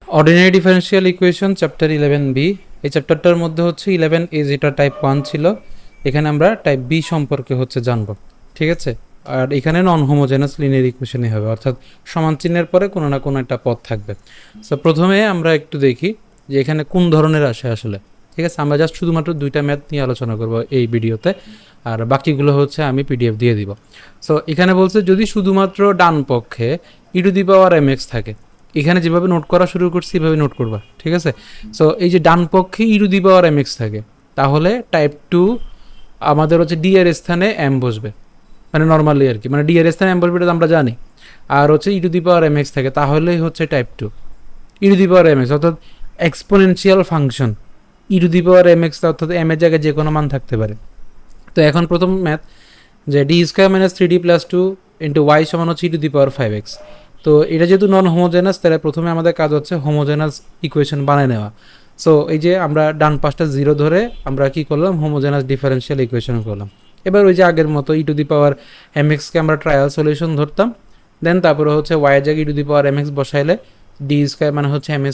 Ordinary differential equation chapter 11B। এই চ্যাপ্টারটার মধ্যে হচ্ছে 11A যেটা টাইপ 1 ছিল, এখানে আমরা টাইপ বি সম্পর্কে হচ্ছে জানবো। ঠিক আছে, আর এখানে নন হোমোজেনাস লিনিয়ার ইকুয়েশনই হবে, অর্থাৎ সমান চিহ্নের পরে কোনো না কোনো একটা পদ থাকবে। সো প্রথমে আমরা একটু দেখি যে এখানে কোন ধরনের আসে আসলে। ঠিক আছে, আমরা জাস্ট শুধুমাত্র দুইটা ম্যাথ নিয়ে আলোচনা করব এই ভিডিওতে, আর বাকিগুলো হচ্ছে আমি পিডিএফ দিয়ে দিব। সো এখানে বলছে যদি শুধুমাত্র ডান পক্ষে e⁻mx থাকে, এখানে যেভাবে নোট করা শুরু করছি এভাবে নোট করবা। ঠিক আছে, সো এই যে ডান পক্ষে e⁻mx থাকে, তাহলে টাইপ 2 আমাদের হচ্ছে ডি এর স্থানে এম বসবে, মানে নর্মালি আর কি, মানে ডি এর স্থানে এম বসবে, এটা আমরা জানি। আর হচ্ছে e⁻mx থাকে, তাহলেই হচ্ছে টাইপ 2 e⁻mx, অর্থাৎ এক্সপোনেনশিয়াল ফাংশন e⁻mx, অর্থাৎ এম এর জায়গায় যে কোনো মান থাকতে পারে। তো এখন প্রথম ম্যাথ যে d² - 3d + 2 * y সমান হচ্ছে e⁵x। তো এটা যেহেতু নন হোমোজেনাস, তাহলে প্রথমে আমাদের কাজ হচ্ছে হোমোজেনাস ইকুয়েশন বানিয়ে নেওয়া। সো এই যে আমরা ডান পাশটা 0 ধরে আমরা কি করলাম, হোমোজেনাস ডিফারেনশিয়াল ইকুয়েশন করলাম। এবার ওই যে আগের মতো e⁻mx-কে আমরা ট্রায়াল সলিউশন ধরতাম, দেন তারপরে হচ্ছে y এর জায়গায় e⁻mx বসাইলে d² মানে হচ্ছে m²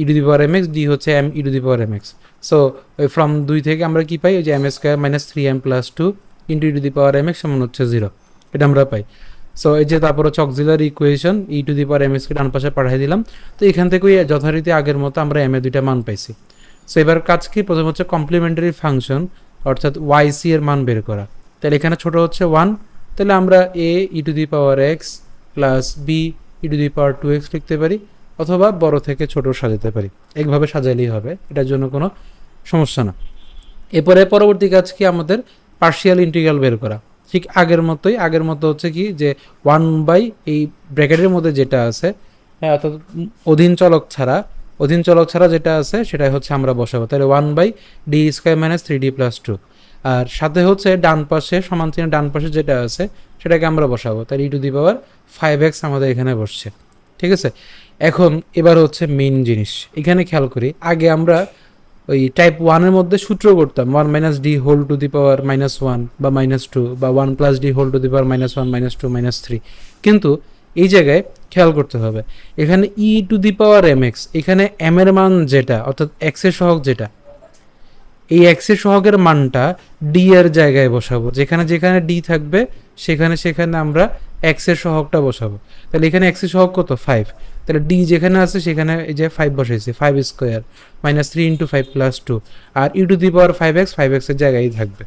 e⁻mx, d হচ্ছে m e⁻mx। সো ওই ফ্রম 2 থেকে আমরা কি পাই, ওই যে m² - 3m + 2 e⁻mx সমান হচ্ছে 0, এটা আমরা পাই। সো এই যে তারপর হচ্ছে অক্সিলারি ইকুয়েশন e⁻mx-কে ডান পাশে পাঠিয়ে দিলাম। তো এখান থেকে ওই যথারীতি আগের মতো আমরা m এর দুইটা মান পাইছি। সো এবার কাজ কি, প্রথম হচ্ছে কমপ্লিমেন্টারি ফাংশন অর্থাৎ yc এর মান বের করা। তাহলে এখানে ছোট হচ্ছে 1, তাহলে আমরা a e⁻x + b e⁻2x লিখতে পারি, অথবা বড় থেকে ছোট সাজাতে পারি, একভাবে সাজাইলেই হবে, এটার জন্য কোনো সমস্যা না। এরপরে পরবর্তী কাজ কি, আমাদের পার্শিয়াল ইন্টিগ্রাল বের করা। ঠিক আগের মতো হচ্ছে কি যে 1 এই ব্র্যাকেটের মধ্যে যেটা আছে, হ্যাঁ, অর্থাৎ অধীন চলক ছাড়া যেটা আছে সেটাই হচ্ছে আমরা বসাবো। তাহলে 1/d² - 3d + 2, আর সাথে হচ্ছে ডান পাশে সমান চিহ্নের ডান পাশে যেটা আছে সেটাকে আমরা বসাবো। তাহলে e⁵x আমাদের এখানে বসছে। ঠিক আছে, এখন এবার হচ্ছে মেইন জিনিস, এখানে খেয়াল করি, আগে আমরা ওই টাইপ 1-এর মধ্যে সূত্র করতাম 1 - d whole to the power -1 বা -2 বা 1 + d whole to the power -1 -2 -3, কিন্তু এই জায়গায় খেয়াল করতে হবে, এখানে e⁻mx, এখানে m এর মান যেটা, অর্থাৎ x এর সহগ যেটা, এই x এর সহগের মানটা d এর জায়গায় বসাবো। যেখানে যেখানে d থাকবে সেখানে সেখানে আমরা x এর সহগটা বসাবো। তাহলে এখানে x এর সহগ কত, 5, তাহলে d যেখানে আছে সেখানে এই যে 5 বসাইছি, 5² - 3 × 5 + 2, আর e⁻5x 5x এর জায়গায় থাকবে।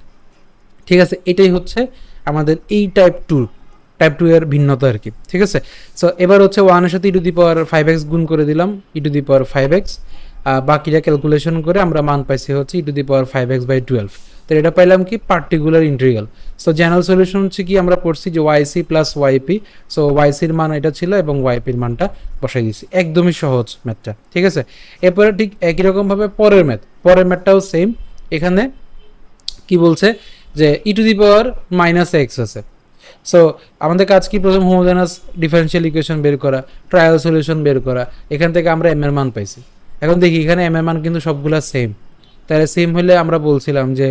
ঠিক আছে, এটাই হচ্ছে আমাদের এই টাইপ 2 এর ভিন্নতা আর কি। ঠিক আছে, সো এবার হচ্ছে 1 এর সাথে e⁻5x গুণ করে দিলাম, e⁻5x, বাকিটা ক্যালকুলেশন করে আমরা মান পাইছি হচ্ছে e⁻5x/12। তো এটা পাইলাম কি, particular integral. So general solution হচ্ছে কি, আমরা পড়ছি যে yc + yp, সো yc-র মান এটা ছিল এবং yp-র মানটা বসাই দিয়েছি। একদমই সহজ ম্যাথটা। ঠিক আছে, এরপরে ঠিক একই রকমভাবে পরের ম্যাথটাও সেম। এখানে কি বলছে যে e⁻−x আছে। সো আমাদের কাজ কি, প্রথম হোমোজেনাস ডিফারেনশিয়াল ইকুয়েশন বের করা, ট্রায়াল সলিউশন বের করা, এখান থেকে আমরা m এর মান পাইছি। এখন দেখি এখানে m এর মান কিন্তু সবগুলা সেম, তাহলে সেম হলে আমরা বলছিলাম যে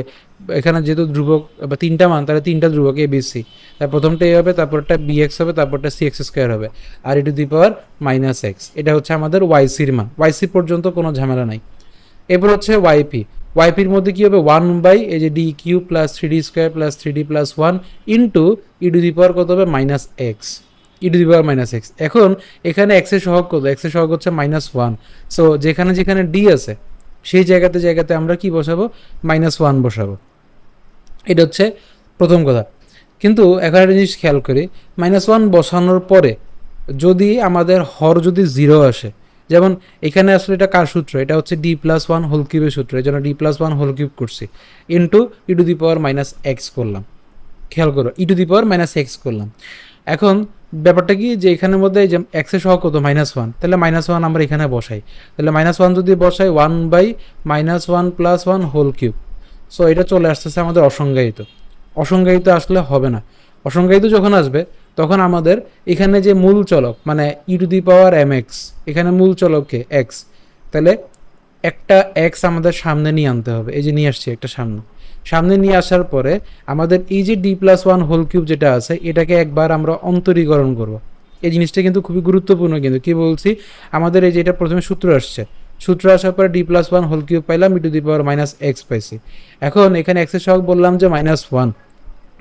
এখানে যেহেতু ধ্রুবক বা তিনটা মান, তাহলে তিনটা ধ্রুবক a b c, তার প্রথমটা a হবে, তারপরটা bx হবে, তারপরটা cx² হবে, আর e⁻−x, এটা হচ্ছে আমাদের yc-র মান। yc পর্যন্ত কোনো ঝামেলা নাই। এরপর হচ্ছে ypর মধ্যে কি হবে, 1 এই যে d³ + 3d² + 3d + 1 into e⁻, কত হবে, -x, e⁻−x। এখন এখানে x এর সহগ কত, x এর সহগ হচ্ছে -1। সো যেখানে যেখানে d আছে সেই জায়গাতে আমরা কি বসাবো, -1 বসাবো। এটা হচ্ছে প্রথম কথা। কিন্তু এখন একটা জিনিস খেয়াল করি, -1 বসানোর পরে যদি আমাদের হর যদি 0 আসে, যেমন এখানে আসলে এটা কার সূত্র, এটা হচ্ছে d+1 হোল কিউবের সূত্র, এই জন্য d+1 হোল কিউব করছি, ইন্টু e⁻−x করলাম। খেয়াল করো, e⁻−x করলাম। এখন ব্যাপারটা কি, যে এখানের মধ্যে যে x এর সহগ কত, -1, তাহলে -1 আমরা এখানে বসাই। তাহলে -1 যদি বসাই, 1/-1 + 1 হোল কিউব। সো এটা চলে আসতেছে আমাদের অসংজ্ঞায়িত আসলে হবে না। অসংজ্ঞায়িত যখন আসবে তখন আমাদের এখানে যে মূল চলক মানে e⁻mx, এখানে মূল চলককে x, তাহলে একটা x আমাদের সামনে নিয়ে আনতে হবে। এই যে নিয়ে আসছি একটা সামনে নিয়ে আসার পরে আমাদের এই যে d+1 হোল কিউব যেটা আছে এটাকে একবার আমরা অন্তরীকরণ করব। এই জিনিসটা কিন্তু খুবই গুরুত্বপূর্ণ, কিন্তু কি বলছি, আমাদের এই যে এটা প্রথমে সূত্র আসছে, সূত্র আসার পরে d+1 হোল কিউব পাইলাম, e⁻−x পাইছি। এখন এখানে x এর সহগ বললাম যে -1,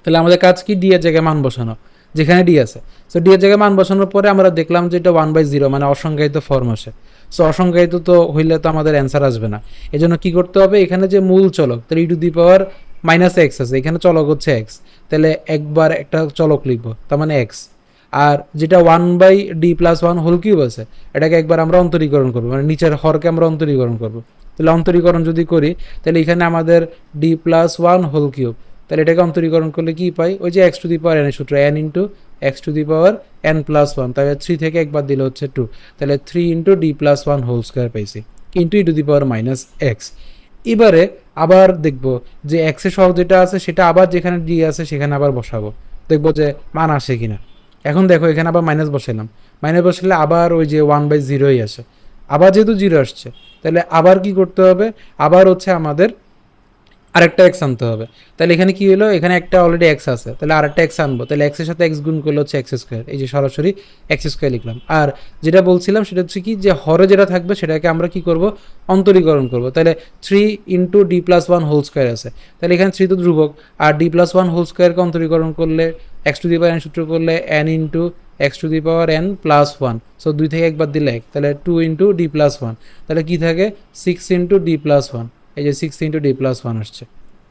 তাহলে আমাদের কাজ কি, ডি এর জায়গায় মান বসানো, যেখানে ডি আছে। সো ডি এর জায়গায় মান বসানোর পরে আমরা দেখলাম যে এটা 1/0 মানে অসংজ্ঞায়িত ফর্ম আসে। সো অসংজ্ঞায়িত তো হইলে তো আমাদের অ্যান্সার আসবে না, এজন্য কি করতে হবে, এখানে যে মূল চলক, তাহলে e⁻−x আছে, এখানে চলক হচ্ছে x, তাহলে একবার একটা চলক লিখবো, তার মানে x। আর যেটা 1/d+1 হোল কিউব আছে, এটাকে একবার আমরা অন্তরীকরণ করবো, মানে নিচের হরকে আমরা অন্তরীকরণ করবো। তাহলে অন্তরীকরণ যদি করি, তাহলে এখানে আমাদের d+1 হোল কিউব, তাহলে এটাকে অন্তরীকরণ করলে কি পাই, ওই যে x two the power n এর সূত্র, n into x two the power n+1, তাহলে 3 থেকে একবার দিলে হচ্ছে 2, তাহলে 3 ইন্টু d+1 হোল স্কোয়ার পাইছি, ইন্টু e⁻−x। এবারে আবার দেখব যে x এর সহগ যেটা আছে সেটা আবার যেখানে d আছে সেখানে আবার বসাবো, দেখবো যে মান আসে কিনা। এখন দেখো এখানে আবার মাইনাস বসালাম, মাইনাস বসালে আবার ওই যে 1/0ই আসে, আবার যেহেতু 0 আসছে, তাহলে আবার কি করতে হবে, আবার হচ্ছে আমাদের আরেকটা এক্স আনতে হবে। তাহলে এখানে কি হলো, এখানে একটা অলরেডি এক্স আছে, তাহলে আরেকটা এক্স আনবো, তাহলে এক্সের সাথে এক্স গুণ করলে হচ্ছে এক্স স্কোয়ার, এই যে সরাসরি এক্স স্কোয়ার লিখলাম। আর যেটা বলছিলাম সেটা হচ্ছে কি, যে হরে যেটা থাকবে সেটাকে আমরা কি করব, অন্তরীকরণ করব। তাহলে 3 ইন্টু d+1 হোল স্কোয়ার আছে, তাহলে এখানে 3 তো ধ্রুবক, আর d+1 হোল স্কোয়ারকে অন্তরীকরণ করলে x two the power n সূত্র করলে n into x two the power n+1, so 2 থেকে একবার দিলে 1, তাহলে 2 ইন্টু d+1, তাহলে কি থাকে 6 ইন্টু d+1, এই যে 6 ইন্টু d+1 আসছে,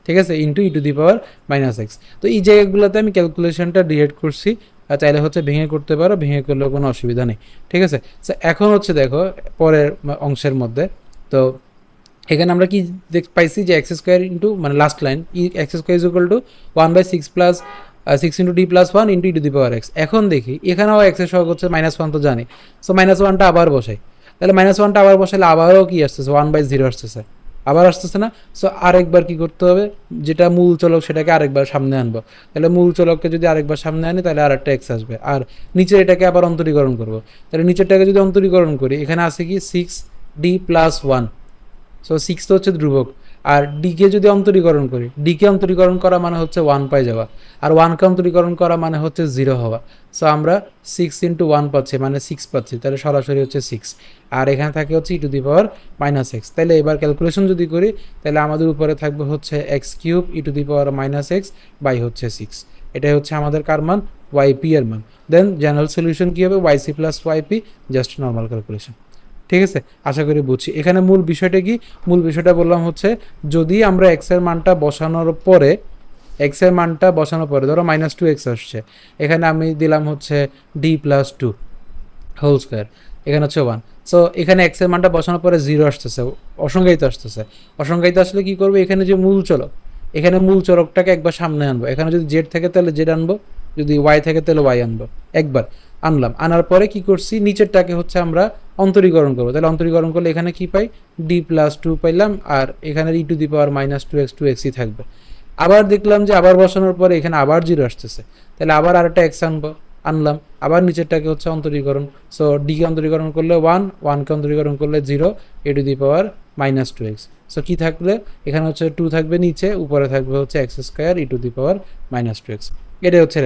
ঠিক আছে, ইন্টু e⁻−x। তো এই জায়গাগুলোতে আমি ক্যালকুলেশনটা ডিরেক্ট করছি, আর চাইলে হচ্ছে ভেঙে করতে পারো, ভেঙে করলেও কোনো অসুবিধা নেই, ঠিক আছে। সো এখন হচ্ছে দেখো পরের অংশের মধ্যে, তো এখানে আমরা কি পাইছি যে এক্স স্কোয়ার ইন্টু, মানে last line, x square is equal to 1/6 plus 6 into d+1 into e⁻x। এখন দেখি এখানেও এক্সের সহগ হচ্ছে -1 তো জানি, সো -1টা আবার বসাই, তাহলে -1টা আবার বসাইলে আবারও কি আসতেছে, 1/0 আসতেছে, আবার আসতেছে না। সো আরেকবার কি করতে হবে, যেটা মূল চলক সেটাকে আরেকবার সামনে আনবো, তাহলে মূল চলককে যদি আরেকবার সামনে আনি তাহলে আরেকটা এক্স আসবে, আর নিচের এটাকে আবার অন্তরীকরণ করব। তাহলে নিচেরটাকে যদি অন্তরীকরণ করি, এখানে আছে কি 6d+1, সো 6 তো হচ্ছে ধ্রুবক, আর ডিকে যদি অন্তরীকরণ করি, ডিকে অন্তরীকরণ করা মানে হচ্ছে 1 পাই যাওয়া, আর 1কে অন্তরীকরণ করা মানে হচ্ছে 0 হওয়া। সো আমরা 6 ইন্টু 1 পাচ্ছি, মানে 6 পাচ্ছি, তাহলে সরাসরি হচ্ছে 6, আর এখানে থাকে হচ্ছে e⁻−x। তাহলে এবার ক্যালকুলেশন যদি করি, তাহলে আমাদের উপরে থাকবে হচ্ছে x³ e⁻−x বাই হচ্ছে 6, এটাই হচ্ছে আমাদের কার মান, yp এর মান। দেন জেনারেল সলিউশন কী হবে, yc plus yp, just normal calculation, ঠিক আছে। আশা করি বুঝছি। এখানে মূল বিষয়টা কি, মূল বিষয়টা বললাম হচ্ছে, যদি আমরা এক্সের মানটা বসানোর পরে, ধরো -2x আসছে, এখানে আমি দিলাম হচ্ছে d+2 হোল স্কোয়ার, এখানে হচ্ছে 1, সো এখানে এক্সের মানটা বসানোর পরে 0 আসতেছে, অসংজ্ঞায়িত আসতেছে। অসংজ্ঞায়িত আসলে কি করবো, এখানে যে মূল চলক, এখানে মূল চলকটাকে একবার সামনে আনবো, এখানে যদি জেড থাকে তাহলে জেড আনবো, যদি ওয়াই থাকে তাহলে ওয়াই আনবো, একবার আনলাম, আনার পরে কি করছি, নিচেরটাকে হচ্ছে আমরা অন্তরীকরণ করবো, তাহলে অন্তরীকরণ করলে এখানে কি পাই, d+2 পাইলাম, আর এখানে e⁻−2x 2xই থাকবে। আবার দেখলাম যে আবার বসানোর পরে এখানে আবার 0 আসতেছে, তাহলে আবার আরেকটা এক্স আনলাম, আবার নিচেরটাকে হচ্ছে অন্তরীকরণ, সো ডিকে অন্তরীকরণ করলে 1, 1কে অন্তরীকরণ করলে 0, e⁻−2x। সো কি থাকলে, এখানে হচ্ছে 2 থাকবে নিচে, উপরে থাকবে হচ্ছে x² e⁻−2x, এটাই হচ্ছে রেজাল্ট।